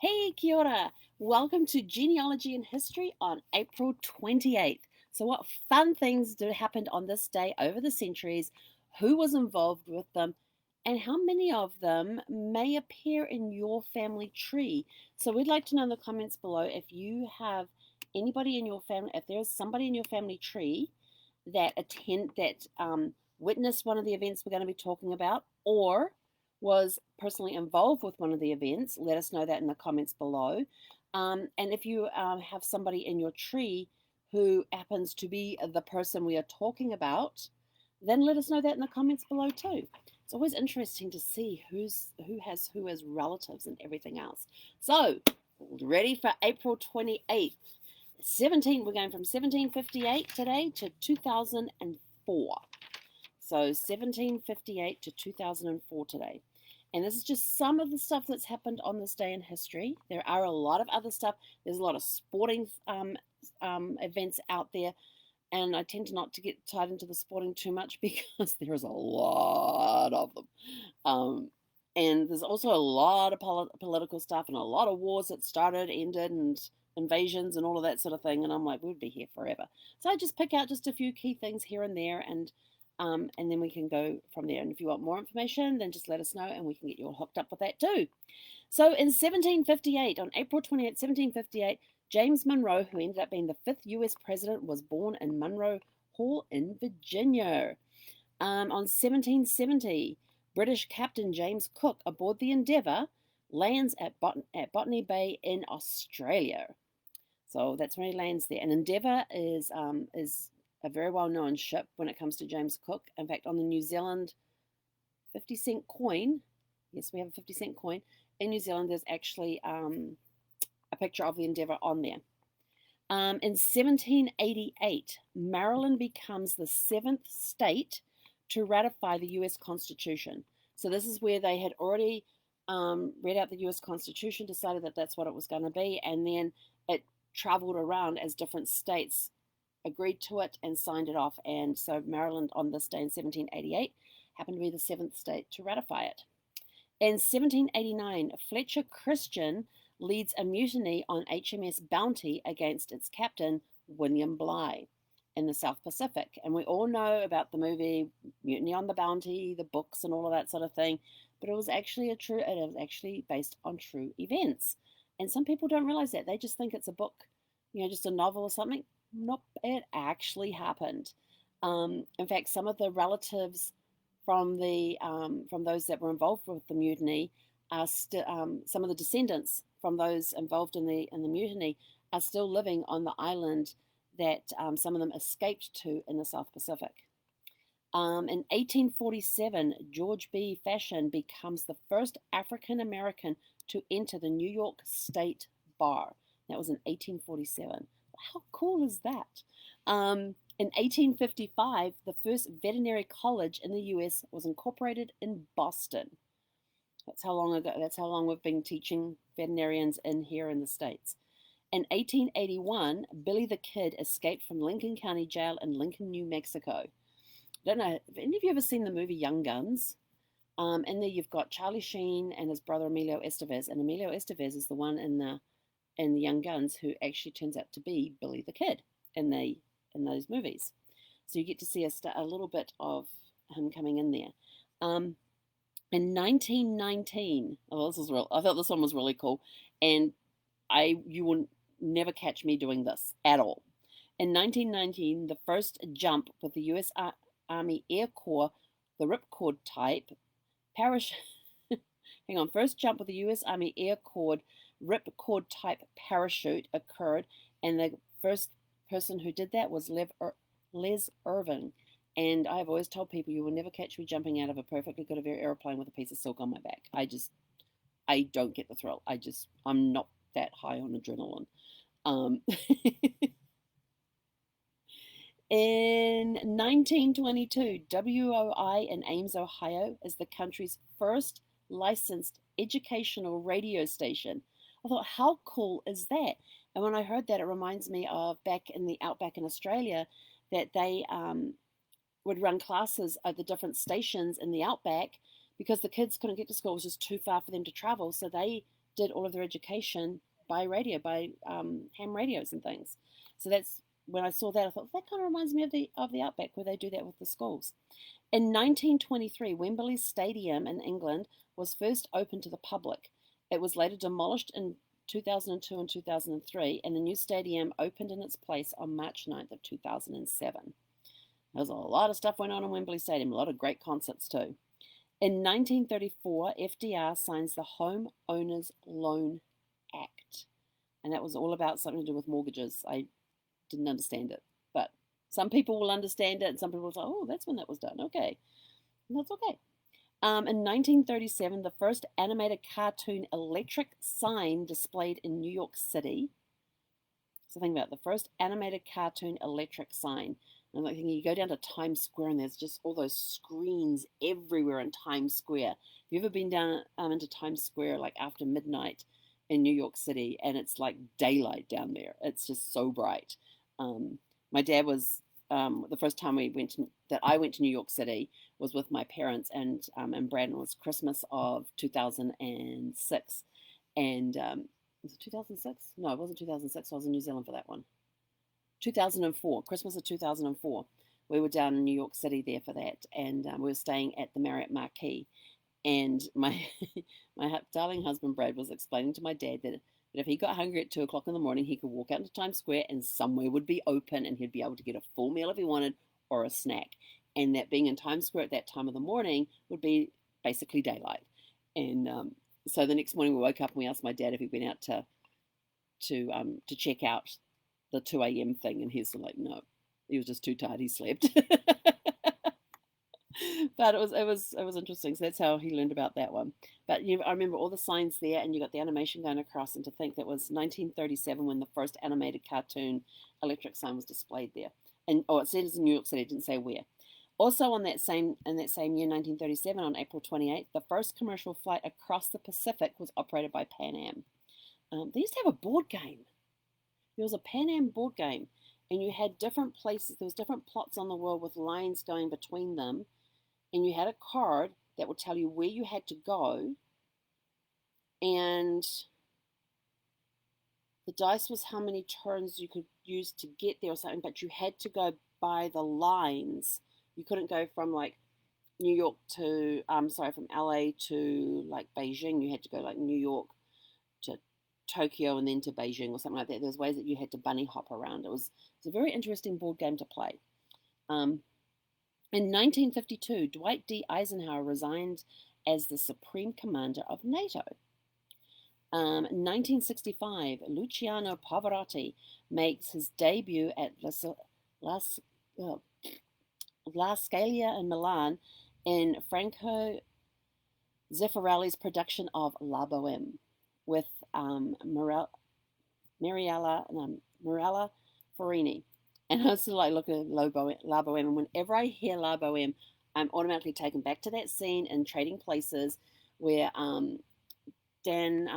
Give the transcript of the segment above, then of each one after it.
Hey, kia ora. Welcome to Genealogy and History on April 28th. So, what fun things did happen on this day over the centuries? Who was involved with them? And how many of them may appear in your family tree? So, we'd like to know in the comments below if you have anybody in your family, if there's somebody in your family tree that witnessed one of the events we're going to be talking about, or was personally involved with one of the events, let us know that in the comments below. And if you have somebody in your tree who happens to be the person we are talking about, then let us know that in the comments below too. It's always interesting to see who has who as relatives and everything else. So, ready for April 28th. We're going from 1758 today to 2004. So 1758 to 2004 today. And this is just some of the stuff that's happened on this day in history. There are a lot of other stuff. There's a lot of sporting events out there. And I tend to not to get tied into the sporting too much because there's a lot of them. And there's also a lot of political stuff and a lot of wars that started, ended, and invasions and all of that sort of thing. And I'm like, we'd be here forever. So I just pick out just a few key things here and there, and then we can go from there. And if you want more information, then just let us know and we can get you all hooked up with that too. So in 1758, on April 28, 1758, James Monroe, who ended up being the 5th US president, was born in Monroe Hall in Virginia. On 1770, British Captain James Cook aboard the Endeavour lands at Botany Bay in Australia. So that's when he lands there. And Endeavour is a very well-known ship when it comes to James Cook. In fact, on the New Zealand 50-cent coin, yes, we have a 50-cent coin, in New Zealand there's actually a picture of the Endeavour on there. In 1788, Maryland becomes the 7th state to ratify the US Constitution. So this is where they had already read out the US Constitution, decided that that's what it was going to be, and then it traveled around as different states agreed to it and signed it off. And so Maryland on this day in 1788 happened to be the 7th state to ratify it. In 1789, Fletcher Christian leads a mutiny on HMS Bounty against its captain, William Bligh, in the South Pacific. And we all know about the movie Mutiny on the Bounty, the books and all of that sort of thing, but it was actually based on true events. And some people don't realize that. They just think it's a book, just a novel or something. Nope, it actually happened. In fact, some of the relatives from those that were involved with the mutiny are some of the descendants from those involved in the mutiny are still living on the island that some of them escaped to in the South Pacific. In 1847, George B. Fashion becomes the first African American to enter the New York State Bar. That was in 1847. How cool is that? In 1855, the first veterinary college in the US was incorporated in Boston. That's how long ago. That's how long we've been teaching veterinarians in here in the States. In 1881, Billy the Kid escaped from Lincoln County Jail in Lincoln, New Mexico. I don't know, have any of you ever seen the movie Young Guns? In there you've got Charlie Sheen and his brother Emilio Estevez, and Emilio Estevez is the one in the Young Guns who actually turns out to be Billy the Kid in those movies. So you get to see a little bit of him coming in there. In 1919, this is real. I thought this one was really cool, and you will never catch me doing this at all. In 1919, the first jump with the U.S. Army Air Corps, the ripcord type parachute. Hang on, first jump with the U.S. Army Air Corps ripcord type parachute occurred, and the first person who did that was Les Irving. And I've always told people, you will never catch me jumping out of a perfectly good airplane with a piece of silk on my back. I don't get the thrill. I'm not that high on adrenaline. In 1922, WOI in Ames, Ohio, is the country's first licensed educational radio station. I thought, how cool is that? And when I heard that, it reminds me of back in the outback in Australia, that they would run classes at the different stations in the outback because the kids couldn't get to school. It was just too far for them to travel. So they did all of their education by radio, by ham radios and things. So that's when I saw that, I thought that kind of reminds me of the Outback, where they do that with the schools. In 1923, Wembley Stadium in England was first opened to the public. It was later demolished in 2002 and 2003, and the new stadium opened in its place on March 9th of 2007. There's a lot of stuff went on in Wembley Stadium, a lot of great concerts too. In 1934, FDR signs the Home Owners Loan Act, and that was all about something to do with mortgages. I didn't understand it, but some people will understand it, and some people will say, oh, that's when that was done. Okay, and that's okay. In 1937, the first animated cartoon electric sign displayed in New York City. So think about it, the first animated cartoon electric sign. And I'm like thinking, you go down to Times Square and there's just all those screens everywhere in Times Square. Have you ever been down into Times Square like after midnight in New York City, and it's like daylight down there? It's just so bright. My dad was the first time I went to New York City was with my parents, and Brandon was Christmas of 2006, and was it 2006? No, it wasn't 2006. I was in New Zealand for that one. 2004, Christmas of 2004. We were down in New York City there for that, and we were staying at the Marriott Marquis. And my darling husband Brad was explaining to my dad that if he got hungry at 2 o'clock in the morning, he could walk out into Times Square and somewhere would be open and he'd be able to get a full meal if he wanted or a snack. And that being in Times Square at that time of the morning would be basically daylight. And so the next morning we woke up and we asked my dad if he went out to check out the 2 a.m. thing, and he's like, no, he was just too tired, he slept. But it was interesting. So that's how he learned about that one. But I remember all the signs there, and you got the animation going across, and to think that was 1937 when the first animated cartoon electric sign was displayed there. And it said it's in New York City, it didn't say where. Also in that same year, 1937, on April 28th, the first commercial flight across the Pacific was operated by Pan Am. They used to have a board game. There was a Pan Am board game, and you had different places. There was different plots on the world with lines going between them, and you had a card that would tell you where you had to go, and the dice was how many turns you could use to get there or something, but you had to go by the lines. You couldn't go from like New York to, from LA to like Beijing. You had to go like New York to Tokyo and then to Beijing or something like that. There's ways that you had to bunny hop around. It was a very interesting board game to play. In 1952, Dwight D. Eisenhower resigned as the Supreme Commander of NATO. 1965, Luciano Pavarotti makes his debut at La Scala in Milan in Franco Zeffirelli's production of La Boheme with Mirella Farini. And I was like, look at La Boheme, and whenever I hear La Boheme, I'm automatically taken back to that scene in Trading Places where Dan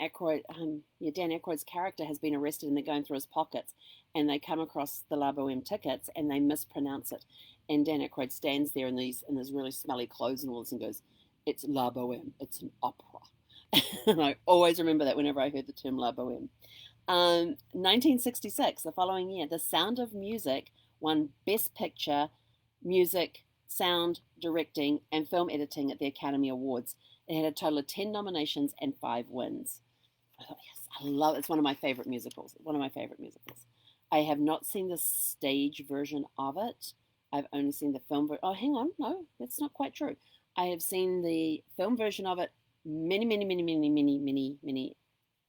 Aykroyd's character has been arrested, and they're going through his pockets, and they come across the La Boheme tickets, and they mispronounce it. And Dan Aykroyd stands there in his really smelly clothes and all this, and goes, "It's La Boheme. It's an opera." And I always remember that whenever I heard the term La Boheme. 1966, the following year, The Sound of Music won Best Picture, Music, Sound, Directing, and Film Editing at the Academy Awards. It had a total of 10 nominations and 5 wins. I thought, yes, I love it. It's one of my favorite musicals. I have not seen the stage version of it. I've only seen the film version. Oh, hang on. No, that's not quite true. I have seen the film version of it many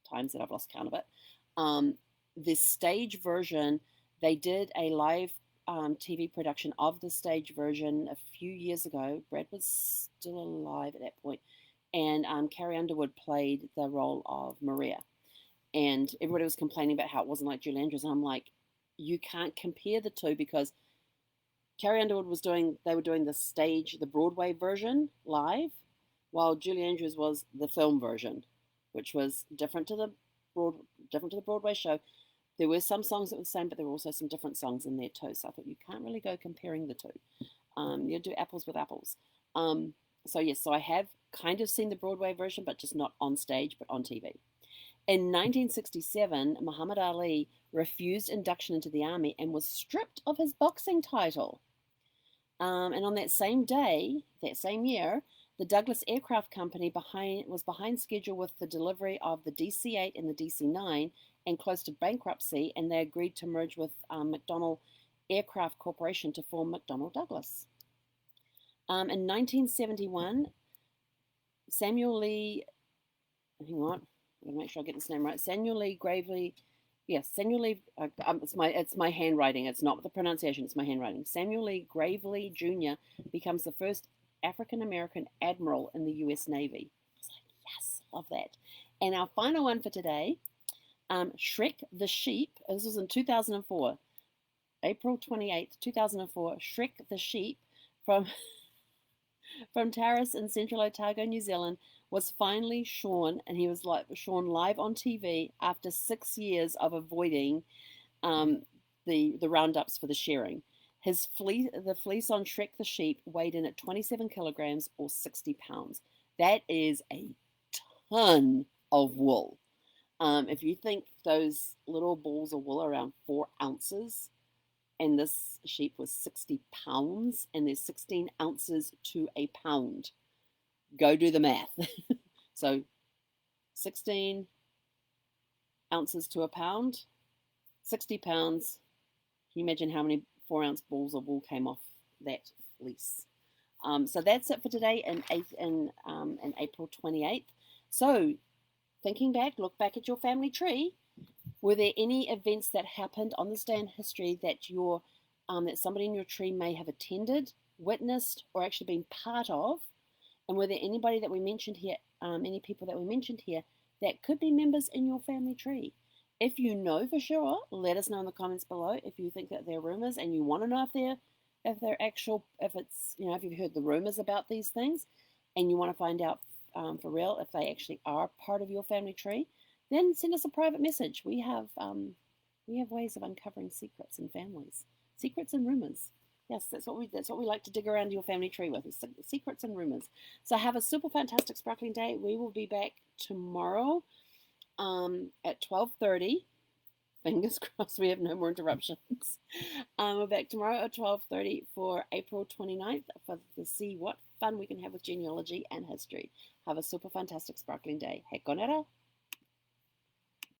times that I've lost count of it. The stage version, they did a live TV production of the stage version a few years ago. Brad was still alive at that point. And Carrie Underwood played the role of Maria. And everybody was complaining about how it wasn't like Julie Andrews. And I'm like, you can't compare the two, because Carrie Underwood they were doing the Broadway version live, while Julie Andrews was the film version, which was different to the Broadway show. There were some songs that were the same, but there were also some different songs in there too. So I thought you can't really go comparing the two. You do apples with apples. So yes, so I have kind of seen the Broadway version, but just not on stage, but on TV. In 1967, Muhammad Ali refused induction into the army and was stripped of his boxing title. And on that same day, that same year, the Douglas Aircraft Company was behind schedule with the delivery of the DC-8 and the DC-9 and close to bankruptcy, and they agreed to merge with McDonnell Aircraft Corporation to form McDonnell Douglas. In 1971, Samuel Lee, hang on, I'm going to make sure I get this name right. Samuel Lee Gravely, yes, Samuel Lee, it's my handwriting. It's not the pronunciation, it's my handwriting. Samuel Lee Gravely Jr. becomes the first African-American admiral in the U.S. Navy. I was like, yes, love that. And our final one for today, Shrek the Sheep. This was in 2004, April 28th, 2004. Shrek the Sheep from Taurus in Central Otago, New Zealand, was finally shorn, and he was shorn live on TV after 6 years of avoiding the roundups for the shearing. The fleece on Shrek the Sheep weighed in at 27 kilograms or 60 pounds. That is a ton of wool. If you think those little balls of wool are around 4 ounces, and this sheep was 60 pounds, and there's 16 ounces to a pound. Go do the math. So 16 ounces to a pound, 60 pounds. Can you imagine how many 4-ounce balls of wool came off that fleece? So that's it for today in April 28th. So thinking back, look back at your family tree. Were there any events that happened on this day in history that that somebody in your tree may have attended, witnessed, or actually been part of? And were there anybody that we mentioned here, any people that we mentioned here that could be members in your family tree? If you know for sure, let us know in the comments below. If you think that they're rumors and you want to know if you've heard the rumors about these things, and you want to find out for real if they actually are part of your family tree, then send us a private message. We have ways of uncovering secrets in families, secrets and rumors. Yes, that's what we like to dig around your family tree with, is secrets and rumors. So have a super fantastic sparkling day. We will be back tomorrow at 12:30. Fingers crossed we have no more interruptions. We're back tomorrow at 12:30 for April 29th to see what fun we can have with genealogy and history. Have a super fantastic sparkling day. He konera.